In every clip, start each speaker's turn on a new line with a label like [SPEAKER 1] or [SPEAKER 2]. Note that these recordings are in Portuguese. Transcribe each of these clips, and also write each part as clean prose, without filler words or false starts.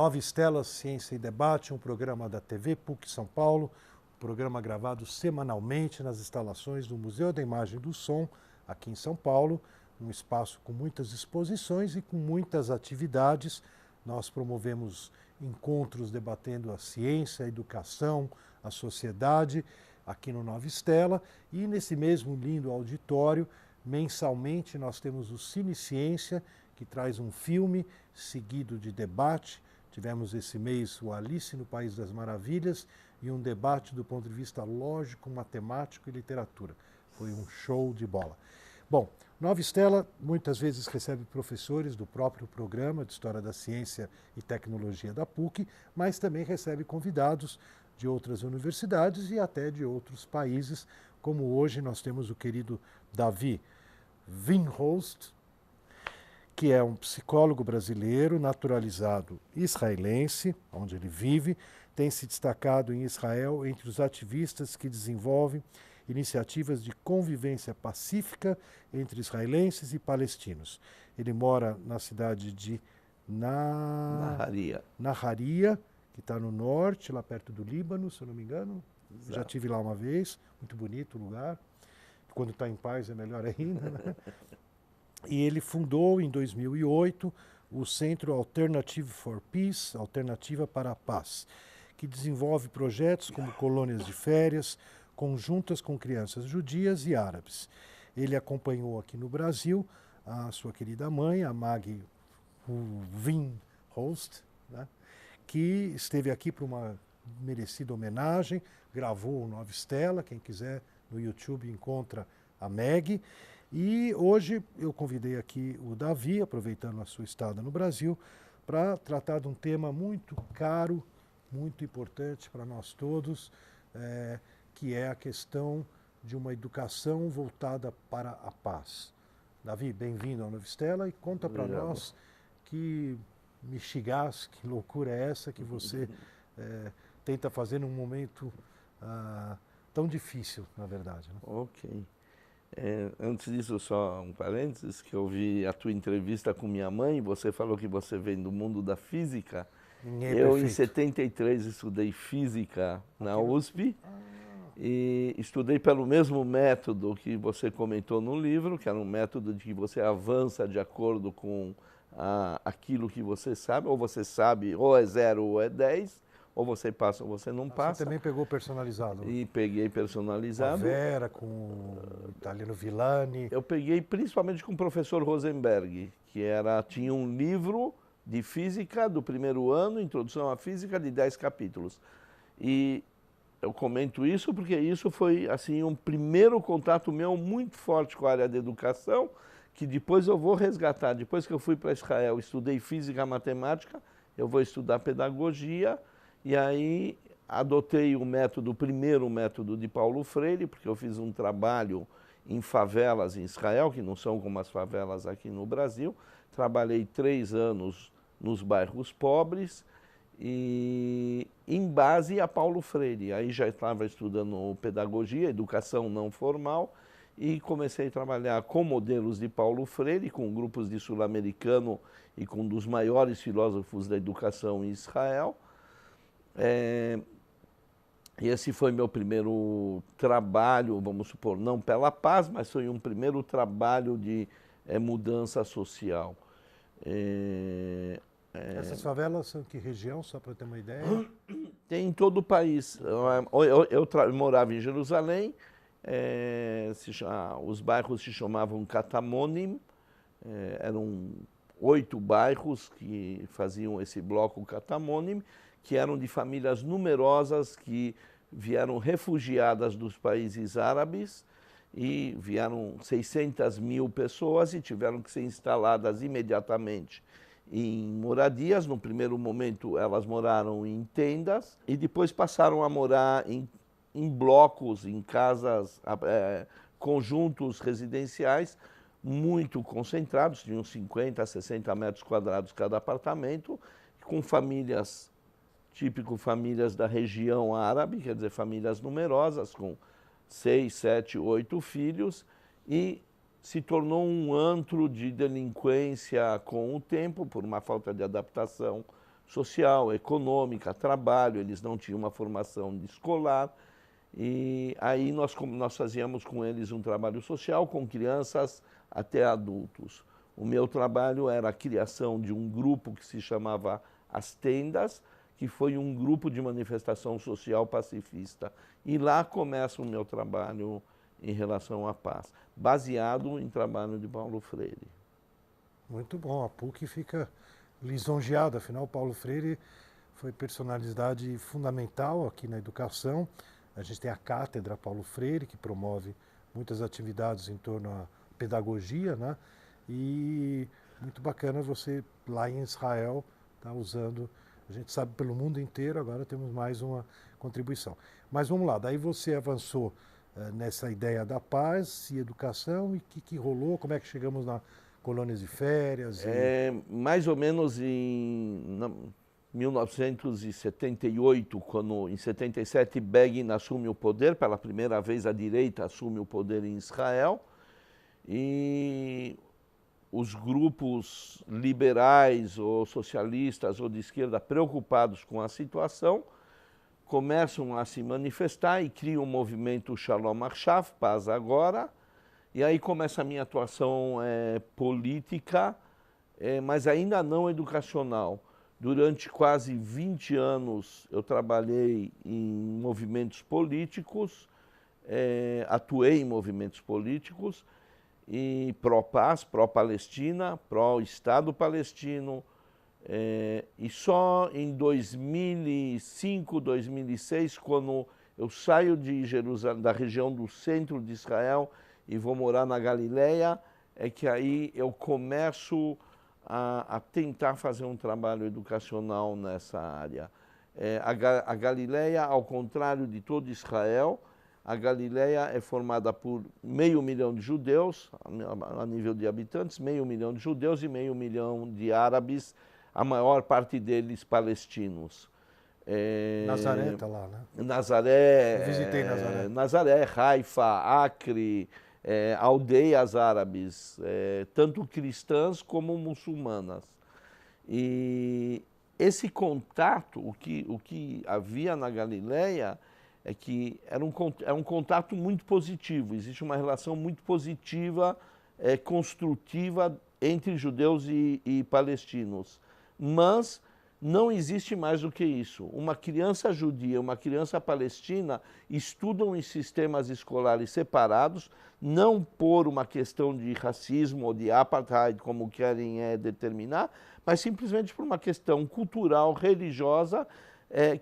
[SPEAKER 1] Nova Estela Ciência e Debate, um programa da TV PUC São Paulo, um programa gravado semanalmente nas instalações do Museu da Imagem e do Som, aqui em São Paulo, um espaço com muitas exposições e com muitas atividades. Nós promovemos encontros debatendo a ciência, a educação, a sociedade, aqui no Nova Estela, e nesse mesmo lindo auditório, mensalmente nós temos o Cine Ciência, que traz um filme seguido de debate. Tivemos esse mês o Alice no País das Maravilhas e um debate do ponto de vista lógico, matemático e literatura. Foi um show de bola. Bom, Nova Estela muitas vezes recebe professores do próprio programa de História da Ciência e Tecnologia da PUC, mas também recebe convidados de outras universidades e até de outros países, como hoje nós temos o querido Davi Windhorst, que é um psicólogo brasileiro naturalizado israelense, onde ele vive, tem se destacado em Israel entre os ativistas que desenvolvem iniciativas de convivência pacífica entre israelenses e palestinos. Ele mora na cidade de Naharia, que está no norte, lá perto do Líbano, se eu não me engano. Exato. Já estive lá uma vez, muito bonito o lugar. Quando está em paz é melhor ainda, né? E ele fundou em 2008 o Centro Alternative for Peace, Alternativa para a Paz, que desenvolve projetos como colônias de férias, conjuntas com crianças judias e árabes. Ele acompanhou aqui no Brasil a sua querida mãe, a Maggie Windhorst, né, que esteve aqui para uma merecida homenagem, gravou o Nova Estela, quem quiser no YouTube encontra a Maggie. E hoje eu convidei aqui o Davi, aproveitando a sua estada no Brasil, para tratar de um tema muito caro, muito importante para nós todos, que é a questão de uma educação voltada para a paz. Davi, bem-vindo ao Nova Estela e conta para nós que mexigás, que loucura é essa que você tenta fazer num momento tão difícil, na verdade, né?
[SPEAKER 2] Ok. Antes disso, só um parênteses, que eu vi a tua entrevista com minha mãe, você falou que você vem do mundo da física. Eu, em 73, estudei física na USP e estudei pelo mesmo método que você comentou no livro, que era um método de que você avança de acordo com aquilo que você sabe, ou é 0 ou é 10, ou você passa ou você não passa.
[SPEAKER 1] Você também pegou personalizado?
[SPEAKER 2] E peguei personalizado.
[SPEAKER 1] Com a Vera, com o italiano Villani.
[SPEAKER 2] Eu peguei principalmente com o professor Rosenberg, que tinha um livro de física do primeiro ano, Introdução à Física, de 10 capítulos. E eu comento isso porque isso foi assim um primeiro contato meu muito forte com a área da educação, que depois eu vou resgatar. Depois que eu fui para Israel, estudei física e matemática, eu vou estudar pedagogia, e aí adotei o primeiro método de Paulo Freire, porque eu fiz um trabalho em favelas em Israel, que não são como as favelas aqui no Brasil. Trabalhei 3 anos nos bairros pobres, e em base a Paulo Freire. Aí já estava estudando pedagogia, educação não formal, e comecei a trabalhar com modelos de Paulo Freire, com grupos de sul-americano e com um dos maiores filósofos da educação em Israel. E esse foi meu primeiro trabalho, vamos supor, não pela paz, mas foi um primeiro trabalho de mudança social.
[SPEAKER 1] Essas favelas são que região, só para ter uma ideia?
[SPEAKER 2] Tem em todo o país. Eu morava em Jerusalém, os bairros se chamavam Katamonim, eram 8 bairros que faziam esse bloco Katamonim, que eram de famílias numerosas que vieram refugiadas dos países árabes, e vieram 600 mil pessoas e tiveram que ser instaladas imediatamente em moradias. No primeiro momento elas moraram em tendas e depois passaram a morar em blocos, em casas, conjuntos residenciais muito concentrados, tinham 50 a 60 metros quadrados cada apartamento, com famílias, famílias da região árabe, quer dizer, famílias numerosas, com 6, 7, 8 filhos, e se tornou um antro de delinquência com o tempo, por uma falta de adaptação social, econômica, trabalho, eles não tinham uma formação de escolar. E aí nós fazíamos com eles um trabalho social com crianças até adultos. O meu trabalho era a criação de um grupo que se chamava As Tendas, que foi um grupo de manifestação social pacifista. E lá começa o meu trabalho em relação à paz, baseado em trabalho de Paulo Freire.
[SPEAKER 1] Muito bom, a PUC fica lisonjeada, afinal Paulo Freire foi personalidade fundamental aqui na educação. A gente tem a Cátedra Paulo Freire, que promove muitas atividades em torno à pedagogia, né? E muito bacana você lá em Israel tá usando, a gente sabe pelo mundo inteiro, agora temos mais uma contribuição. Mas vamos lá, daí você avançou nessa ideia da paz e educação, e o que rolou, como é que chegamos na colônias de férias?
[SPEAKER 2] Mais ou menos em 1978, quando em 77 Begin assume o poder, pela primeira vez a direita assume o poder em Israel, e os grupos liberais ou socialistas ou de esquerda preocupados com a situação começam a se manifestar e criam o movimento Shalom Achav, Paz Agora, e aí começa a minha atuação política, mas ainda não educacional. Durante quase 20 anos eu trabalhei em movimentos políticos, atuei em movimentos políticos, e pró-paz, pró-Palestina, pró-Estado palestino, e só em 2005, 2006, quando eu saio de Jerusalém, da região do centro de Israel e vou morar na Galileia, é que aí eu começo a tentar fazer um trabalho educacional nessa área. A Galileia, ao contrário de todo Israel, a Galileia é formada por 500 mil de judeus, a nível de habitantes, 500 mil de judeus e 500 mil de árabes, a maior parte deles palestinos.
[SPEAKER 1] Nazaré está lá, né?
[SPEAKER 2] Nazaré,
[SPEAKER 1] Eu visitei Nazaré.
[SPEAKER 2] Nazaré, Haifa, Acre, aldeias árabes, tanto cristãs como muçulmanas. E esse contato, o que havia na Galileia, é que é um contato muito positivo, existe uma relação muito positiva, construtiva entre judeus e palestinos. Mas não existe mais do que isso. Uma criança judia, uma criança palestina estudam em sistemas escolares separados, não por uma questão de racismo ou de apartheid, como querem determinar, mas simplesmente por uma questão cultural, religiosa,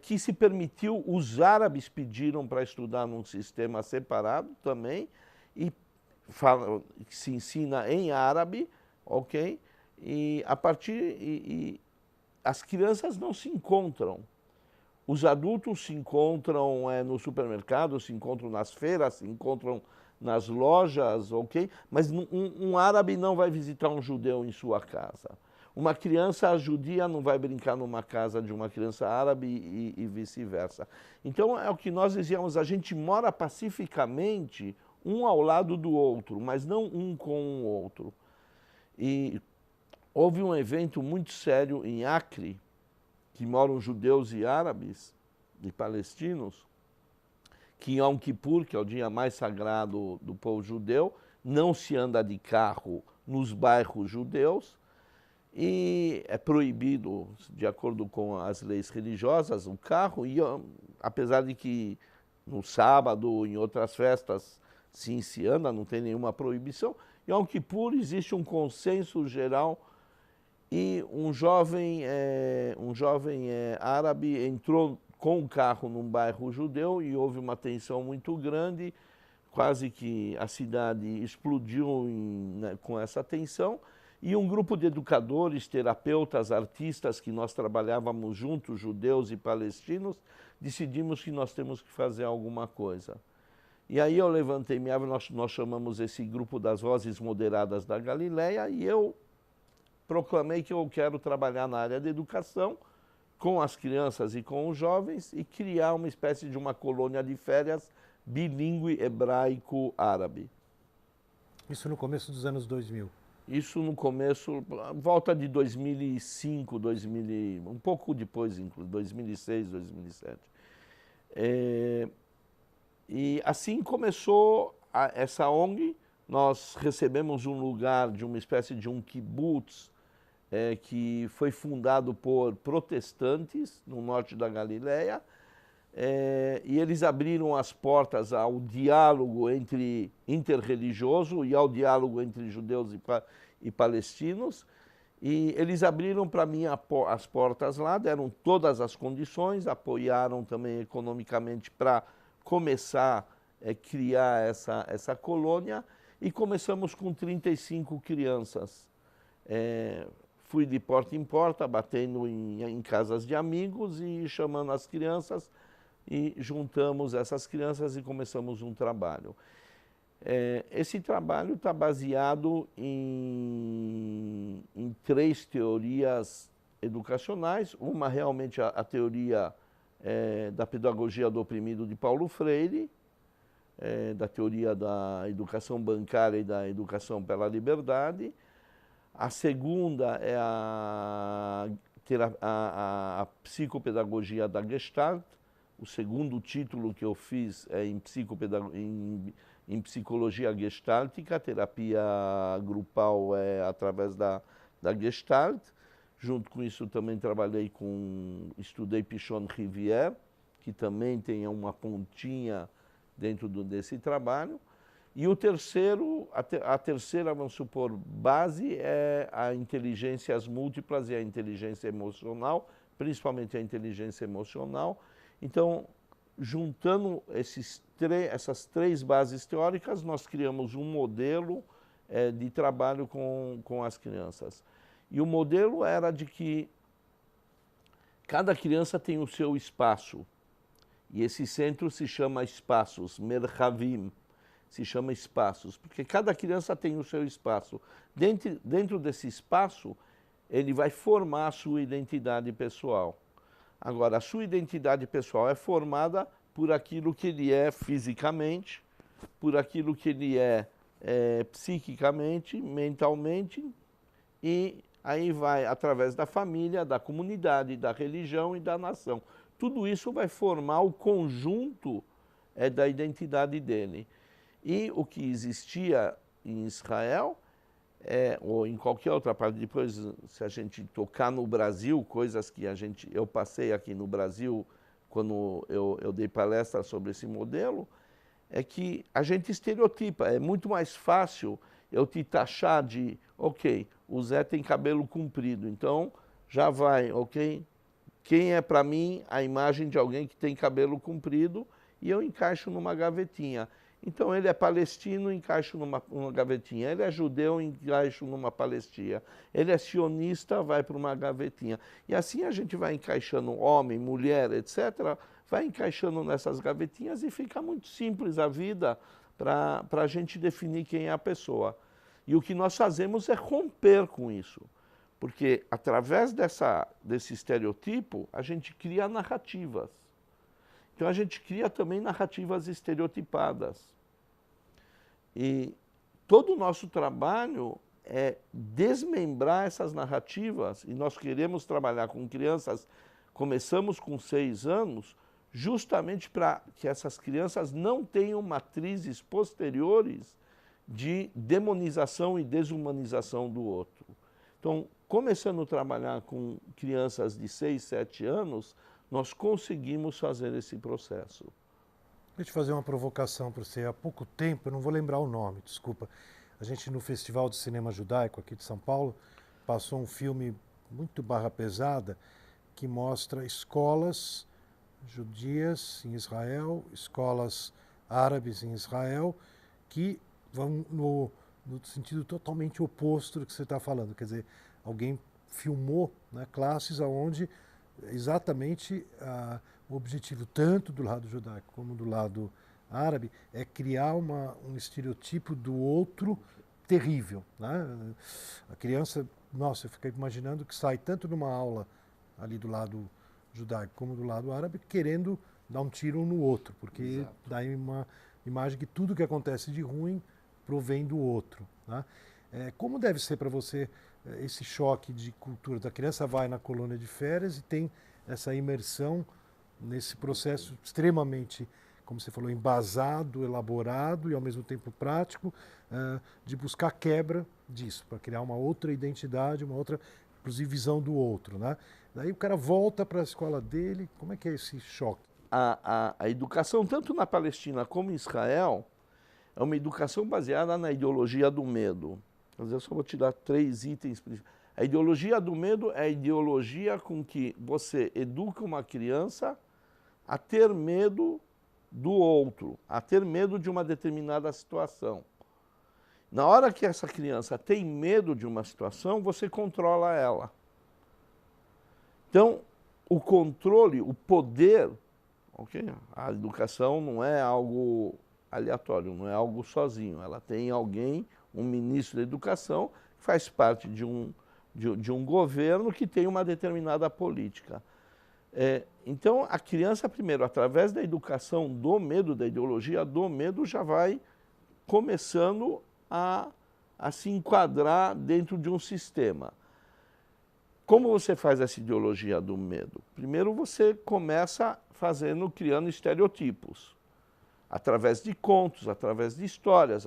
[SPEAKER 2] que se permitiu. Os árabes pediram para estudar num sistema separado também, e se ensina em árabe, ok? E a partir... as crianças não se encontram. Os adultos se encontram no supermercado, se encontram nas feiras, se encontram nas lojas, ok? Mas um árabe não vai visitar um judeu em sua casa. Uma criança judia não vai brincar numa casa de uma criança árabe e vice-versa. Então é o que nós dizíamos, a gente mora pacificamente um ao lado do outro, mas não um com o outro. E houve um evento muito sério em Acre, que moram judeus e árabes, e palestinos, que em Yom Kippur, que é o dia mais sagrado do povo judeu, não se anda de carro nos bairros judeus, e é proibido, de acordo com as leis religiosas, o carro, e apesar de que no sábado, em outras festas, sim se anda, não tem nenhuma proibição, em Yom Kippur existe um consenso geral. E um jovem árabe entrou com o carro num bairro judeu e houve uma tensão muito grande, quase que a cidade explodiu com essa tensão. E um grupo de educadores, terapeutas, artistas que nós trabalhávamos juntos, judeus e palestinos, decidimos que nós temos que fazer alguma coisa. E aí eu levantei minha voz, nós chamamos esse grupo das Vozes Moderadas da Galileia, e eu proclamei que eu quero trabalhar na área da educação com as crianças e com os jovens e criar uma espécie de uma colônia de férias bilíngue hebraico-árabe.
[SPEAKER 1] Isso no começo dos anos 2000?
[SPEAKER 2] Isso no começo, volta de 2005, um pouco depois, inclusive, 2006, 2007. E assim começou essa ONG. Nós recebemos um lugar de uma espécie de um kibbutz, que foi fundado por protestantes no norte da Galileia, e eles abriram as portas ao diálogo interreligioso e ao diálogo entre judeus e palestinos. E eles abriram para mim as portas lá, deram todas as condições, apoiaram também economicamente para começar a criar essa colônia, e começamos com 35 crianças. Fui de porta em porta, batendo em casas de amigos e chamando as crianças, e juntamos essas crianças e começamos um trabalho. Esse trabalho está baseado em 3 teorias educacionais. Uma realmente a teoria da pedagogia do oprimido de Paulo Freire, da teoria da educação bancária e da educação pela liberdade. A segunda é a psicopedagogia da Gestalt. O segundo título que eu fiz é em psicologia gestáltica, terapia grupal através da Gestalt. Junto com isso também estudei Pichon Rivière, que também tem uma pontinha dentro desse trabalho. E o terceiro, a terceira, vamos supor, base é a inteligências múltiplas e a inteligência emocional, principalmente a inteligência emocional. Então, juntando essas 3 bases teóricas, nós criamos um modelo de trabalho com as crianças. E o modelo era de que cada criança tem o seu espaço. E esse centro se chama espaços, merhavim, se chama espaços, porque cada criança tem o seu espaço. Dentro desse espaço, ele vai formar a sua identidade pessoal. Agora, a sua identidade pessoal é formada por aquilo que ele é fisicamente, por aquilo que ele é psiquicamente, mentalmente, e aí vai através da família, da comunidade, da religião e da nação. Tudo isso vai formar o conjunto da identidade dele. E o que existia em Israel, ou em qualquer outra parte, depois, se a gente tocar no Brasil, coisas que eu passei aqui no Brasil, quando eu dei palestra sobre esse modelo, é que a gente estereotipa. É muito mais fácil eu te taxar de, ok, o Zé tem cabelo comprido, então já vai, ok? Quem é para mim a imagem de alguém que tem cabelo comprido, e eu encaixo numa gavetinha. Então, ele é palestino, encaixo numa gavetinha. Ele é judeu, encaixo numa palestina. Ele é sionista, vai para uma gavetinha. E assim a gente vai encaixando homem, mulher, etc., vai encaixando nessas gavetinhas e fica muito simples a vida para a gente definir quem é a pessoa. E o que nós fazemos é romper com isso. Porque, através desse estereotipo, a gente cria narrativas. Então, a gente cria também narrativas estereotipadas. E todo o nosso trabalho é desmembrar essas narrativas, e nós queremos trabalhar com crianças, começamos com 6 anos, justamente para que essas crianças não tenham matrizes posteriores de demonização e desumanização do outro. Então, começando a trabalhar com crianças de 6, 7 anos, nós conseguimos fazer esse processo.
[SPEAKER 1] Deixa eu fazer uma provocação para você. Há pouco tempo, eu não vou lembrar o nome, desculpa, a gente no Festival de Cinema Judaico aqui de São Paulo, passou um filme muito barra pesada que mostra escolas judias em Israel, escolas árabes em Israel, que vão no sentido totalmente oposto do que você está falando. Quer dizer, alguém filmou, né, classes onde exatamente o objetivo, tanto do lado judaico como do lado árabe, é criar um estereotipo do outro terrível, né? A criança, nossa, eu fiquei imaginando que sai tanto numa aula ali do lado judaico como do lado árabe, querendo dar um tiro um no outro, porque Exato. Dá uma imagem que tudo que acontece de ruim provém do outro, né? Como deve ser para você esse choque de cultura? A criança vai na colônia de férias e tem essa imersão nesse processo extremamente, como você falou, embasado, elaborado e ao mesmo tempo prático, de buscar quebra disso, para criar uma outra identidade, uma outra, inclusive, visão do outro, né? Daí o cara volta para a escola dele, como é que é esse choque?
[SPEAKER 2] A educação, tanto na Palestina como em Israel, é uma educação baseada na ideologia do medo. Mas eu só vou te dar 3 itens. A ideologia do medo é a ideologia com que você educa uma criança a ter medo do outro, a ter medo de uma determinada situação. Na hora que essa criança tem medo de uma situação, você controla ela. Então, o controle, o poder, ok? A educação não é algo aleatório, não é algo sozinho. Ela tem alguém, um ministro da educação, que faz parte de um governo que tem uma determinada política. Então, a criança, primeiro, através da educação do medo, da ideologia do medo, já vai começando a se enquadrar dentro de um sistema. Como você faz essa ideologia do medo? Primeiro, você começa criando estereotipos, através de contos, através de histórias,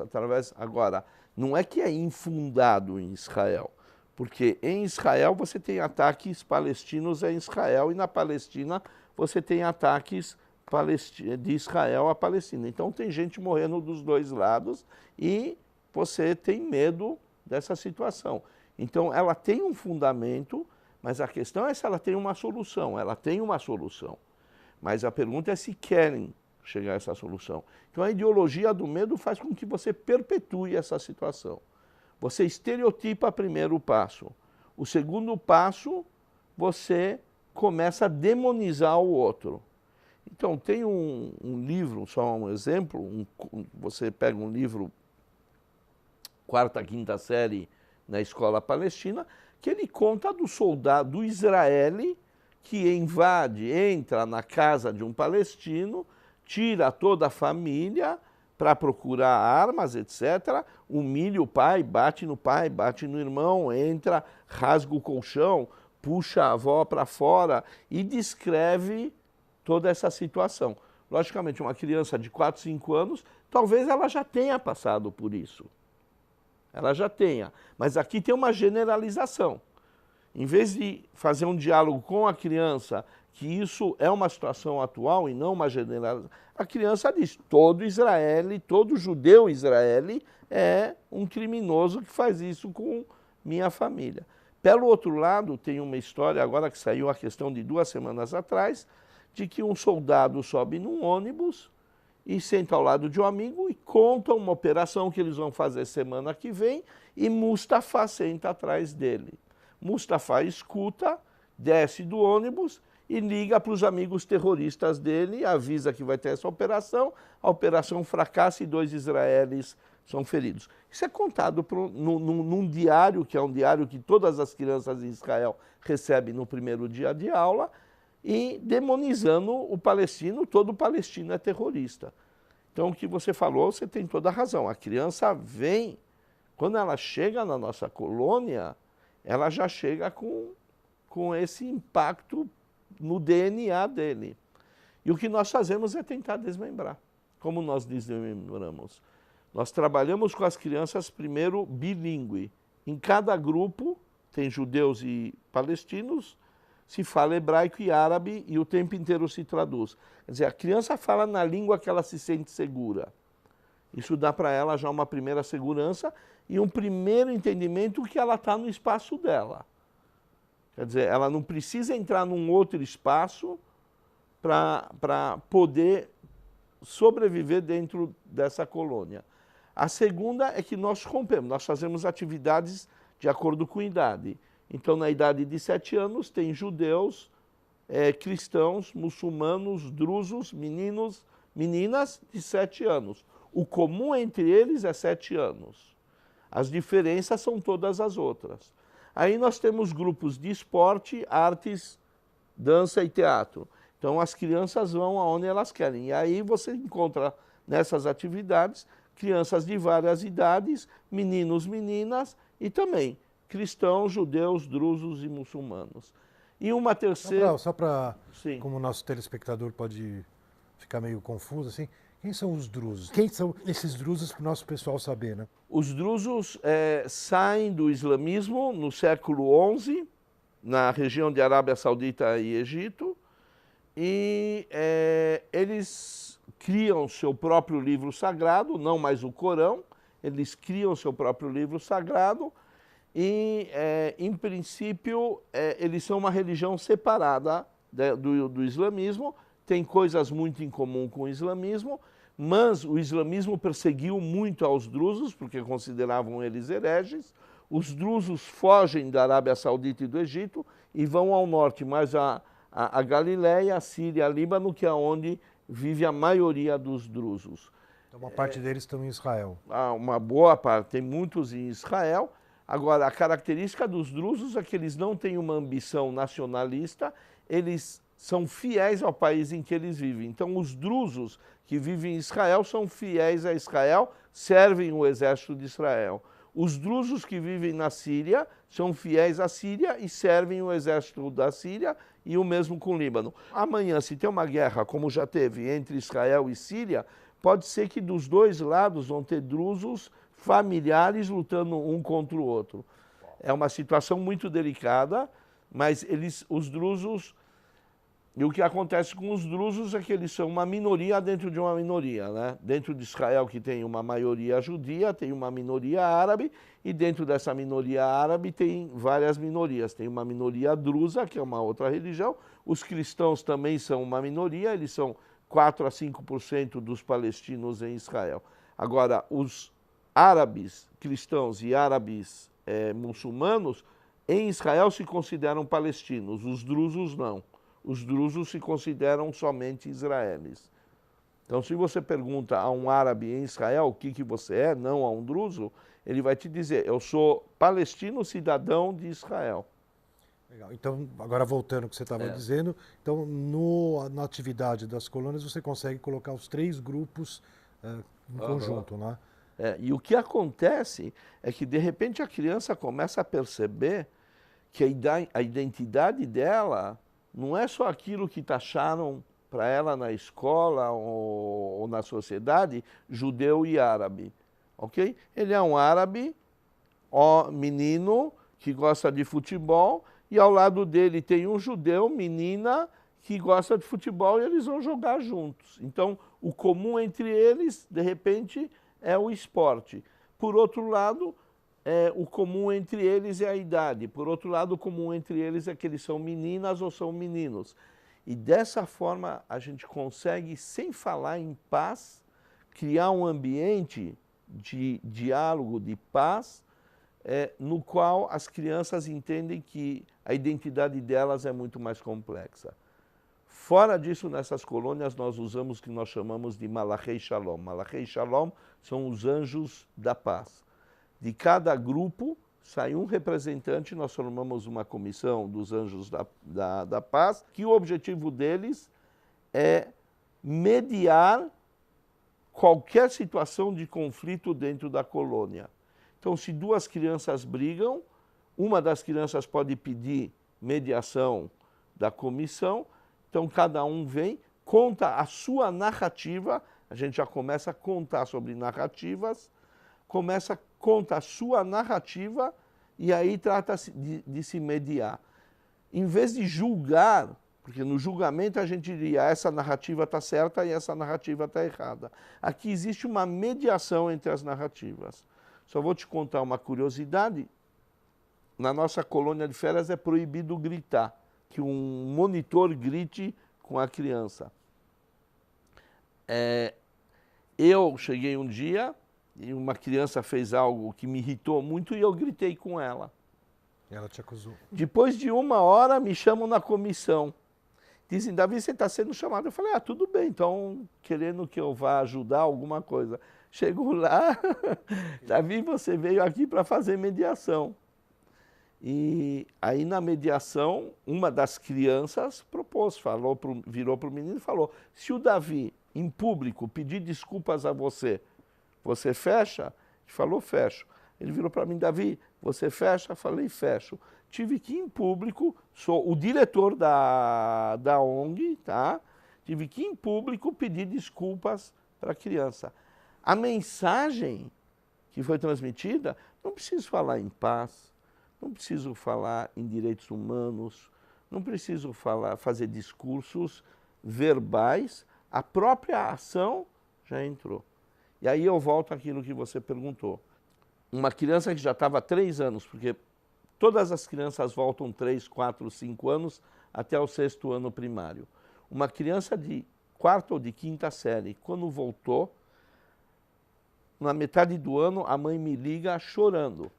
[SPEAKER 2] Agora, não é que é infundado em Israel, porque em Israel você tem ataques palestinos em Israel e na Palestina você tem ataques de Israel à Palestina. Então tem gente morrendo dos dois lados e você tem medo dessa situação. Então ela tem um fundamento, mas a questão é se ela tem uma solução. Ela tem uma solução, mas a pergunta é se querem chegar a essa solução. Então a ideologia do medo faz com que você perpetue essa situação. Você estereotipa primeiro o passo. O segundo passo, você começa a demonizar o outro. Então tem um livro, só um exemplo, você pega um livro, 4ª, 5ª série na escola palestina, que ele conta do soldado israeli que entra na casa de um palestino, tira toda a família para procurar armas, etc., humilha o pai, bate no irmão, entra, rasga o colchão, puxa a avó para fora e descreve toda essa situação. Logicamente, uma criança de 4, 5 anos, talvez ela já tenha passado por isso. Ela já tenha, mas aqui tem uma generalização. Em vez de fazer um diálogo com a criança, que isso é uma situação atual e não uma generalização, a criança diz, todo judeu israeli é um criminoso que faz isso com minha família. Pelo outro lado, tem uma história, agora que saiu a questão de 2 semanas atrás, de que um soldado sobe num ônibus e senta ao lado de um amigo e conta uma operação que eles vão fazer semana que vem e Mustafa senta atrás dele. Mustafa escuta, desce do ônibus e liga para os amigos terroristas dele, avisa que vai ter essa operação, a operação fracassa e 2 israelis são feridos. Isso é contado num diário, que é um diário que todas as crianças em Israel recebem no primeiro dia de aula, e demonizando o palestino, todo palestino é terrorista. Então, o que você falou, você tem toda a razão. A criança vem, quando ela chega na nossa colônia, ela já chega com esse impacto no DNA dele. E o que nós fazemos é tentar desmembrar. Como nós desmembramos? Nós trabalhamos com as crianças, primeiro, bilíngue. Em cada grupo, tem judeus e palestinos, se fala hebraico e árabe e o tempo inteiro se traduz. Quer dizer, a criança fala na língua que ela se sente segura. Isso dá para ela já uma primeira segurança e um primeiro entendimento que ela está no espaço dela. Quer dizer, ela não precisa entrar num outro espaço para poder sobreviver dentro dessa colônia. A segunda é que nós rompemos, nós fazemos atividades de acordo com idade. Então, na idade de 7 anos, tem judeus, cristãos, muçulmanos, drusos, meninas de 7 anos. O comum entre eles é 7 anos. As diferenças são todas as outras. Aí nós temos grupos de esporte, artes, dança e teatro. Então, as crianças vão aonde elas querem. E aí você encontra nessas atividades crianças de várias idades, meninos, meninas e também cristãos, judeus, drusos e muçulmanos. E uma terceira...
[SPEAKER 1] Só para, como o nosso telespectador pode ficar meio confuso, assim, quem são os drusos? Quem são esses drusos para o nosso pessoal saber, né?
[SPEAKER 2] Os drusos saem do islamismo no século XI, na região de Arábia Saudita e Egito, e eles criam seu próprio livro sagrado, não mais o Corão, eles criam seu próprio livro sagrado e, em princípio, eles são uma religião separada do islamismo, tem coisas muito em comum com o islamismo, mas o islamismo perseguiu muito aos drusos, porque consideravam eles hereges. Os drusos fogem da Arábia Saudita e do Egito e vão ao norte, mais a Galileia, a Síria, a Líbano, que é onde vive a maioria dos drusos.
[SPEAKER 1] Então, uma parte deles estão em Israel.
[SPEAKER 2] Uma boa parte, tem muitos em Israel. Agora, a característica dos drusos é que eles não têm uma ambição nacionalista, eles são fiéis ao país em que eles vivem. Então, os drusos que vivem em Israel são fiéis a Israel, servem o exército de Israel. Os drusos que vivem na Síria são fiéis à Síria e servem o exército da Síria, e o mesmo com o Líbano. Amanhã, se tem uma guerra, como já teve, entre Israel e Síria, pode ser que dos dois lados vão ter drusos familiares lutando um contra o outro. É uma situação muito delicada, mas os drusos... E o que acontece com os drusos é que eles são uma minoria dentro de uma minoria, né? Dentro de Israel, que tem uma maioria judia, tem uma minoria árabe, e dentro dessa minoria árabe tem várias minorias. Tem uma minoria drusa, que é uma outra religião. Os cristãos também são uma minoria, eles são 4 a 5% dos palestinos em Israel. Agora, os árabes cristãos e árabes muçulmanos, em Israel se consideram palestinos, os drusos não. Os drusos se consideram somente israelis. Então, se você pergunta a um árabe em Israel o que você é, não a um druso, ele vai te dizer, eu sou palestino cidadão de Israel.
[SPEAKER 1] Legal. Então, agora voltando ao que você estava dizendo, então, na atividade das colônias, você consegue colocar os 3 grupos em conjunto, né?
[SPEAKER 2] E o que acontece é que, de repente, a criança começa a perceber que a identidade dela não é só aquilo que taxaram para ela na escola ou na sociedade, judeu e árabe, ok? Ele é um árabe, menino, que gosta de futebol, e ao lado dele tem um judeu, menina, que gosta de futebol, e eles vão jogar juntos. Então, o comum entre eles, de repente, é o esporte. Por outro lado, o comum entre eles é a idade. Por outro lado, o comum entre eles é que eles são meninas ou são meninos. E dessa forma a gente consegue, sem falar em paz, criar um ambiente de diálogo, de paz, no qual as crianças entendem que a identidade delas é muito mais complexa. Fora disso, nessas colônias nós usamos o que nós chamamos de Malachei Shalom. Malachei Shalom são os anjos da paz. De cada grupo sai um representante, nós formamos uma comissão dos Anjos da Paz, que o objetivo deles é mediar qualquer situação de conflito dentro da colônia. Então, se 2 crianças brigam, uma das crianças pode pedir mediação da comissão, então cada um vem, conta a sua narrativa, a gente já começa a contar sobre narrativas, conta a sua narrativa e aí trata-se de se mediar. Em vez de julgar, porque no julgamento a gente diria essa narrativa está certa e essa narrativa está errada. Aqui existe uma mediação entre as narrativas. Só vou te contar uma curiosidade. Na nossa colônia de férias é proibido gritar, que um monitor grite com a criança. Eu cheguei um dia e uma criança fez algo que me irritou muito e eu gritei com ela.
[SPEAKER 1] Ela te acusou.
[SPEAKER 2] Depois de 1 hora, me chamam na comissão. Dizem, Davi, você está sendo chamado. Eu falei, tudo bem, então, querendo que eu vá ajudar alguma coisa. Chego lá, Davi, você veio aqui para fazer mediação. E aí, na mediação, uma das crianças propôs, virou para o menino e falou, se o Davi, em público, pedir desculpas a você, você fecha? Ele falou, fecho. Ele virou para mim, Davi, você fecha? Falei, fecho. Tive que ir em público, sou o diretor da ONG, tá? Tive que ir em público pedir desculpas para a criança. A mensagem que foi transmitida, não preciso falar em paz, não preciso falar em direitos humanos, não preciso fazer discursos verbais, a própria ação já entrou. E aí eu volto àquilo que você perguntou. Uma criança que já estava há 3 anos, porque todas as crianças voltam 3, 4, 5 anos até o 6º ano primário. Uma criança de 4ª ou de 5ª série, quando voltou, na metade do ano, a mãe me liga chorando.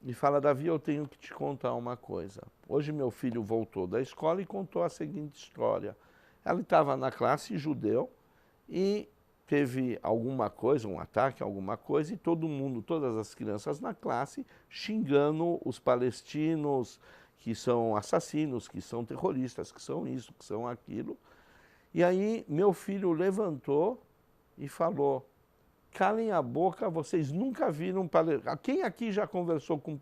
[SPEAKER 2] E fala, Davi, eu tenho que te contar uma coisa. Hoje meu filho voltou da escola e contou a seguinte história. Ela estava na classe judeu e teve alguma coisa, um ataque, alguma coisa, e todo mundo, todas as crianças na classe, xingando os palestinos, que são assassinos, que são terroristas, que são isso, que são aquilo. E aí meu filho levantou e falou, calem a boca, vocês nunca viram palestino. Quem aqui já conversou com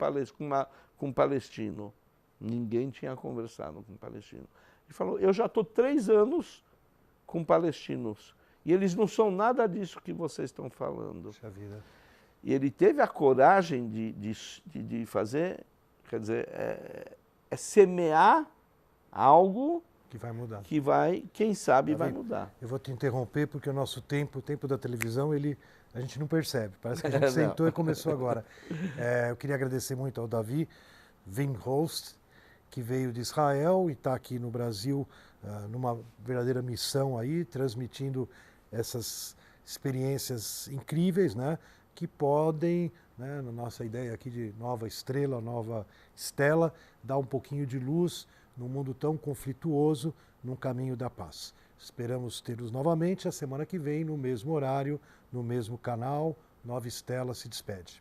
[SPEAKER 2] um palestino? Ninguém tinha conversado com um palestino. Ele falou, eu já estou 3 anos com palestinos e eles não são nada disso que vocês estão falando.
[SPEAKER 1] Puxa vida.
[SPEAKER 2] E ele teve a coragem de fazer, quer dizer, semear algo
[SPEAKER 1] Que vai mudar.
[SPEAKER 2] que vai, quem sabe,
[SPEAKER 1] Davi,
[SPEAKER 2] vai mudar.
[SPEAKER 1] Eu vou te interromper porque o nosso tempo, o tempo da televisão, a gente não percebe. Parece que a gente sentou e começou agora. Eu queria agradecer muito ao Davi Wingholst, que veio de Israel e está aqui no Brasil numa verdadeira missão aí, transmitindo essas experiências incríveis, né, que podem, né, na nossa ideia aqui de nova estrela, nova estela, dar um pouquinho de luz num mundo tão conflituoso, num caminho da paz. Esperamos tê-los novamente a semana que vem, no mesmo horário, no mesmo canal. Nova Estela se despede.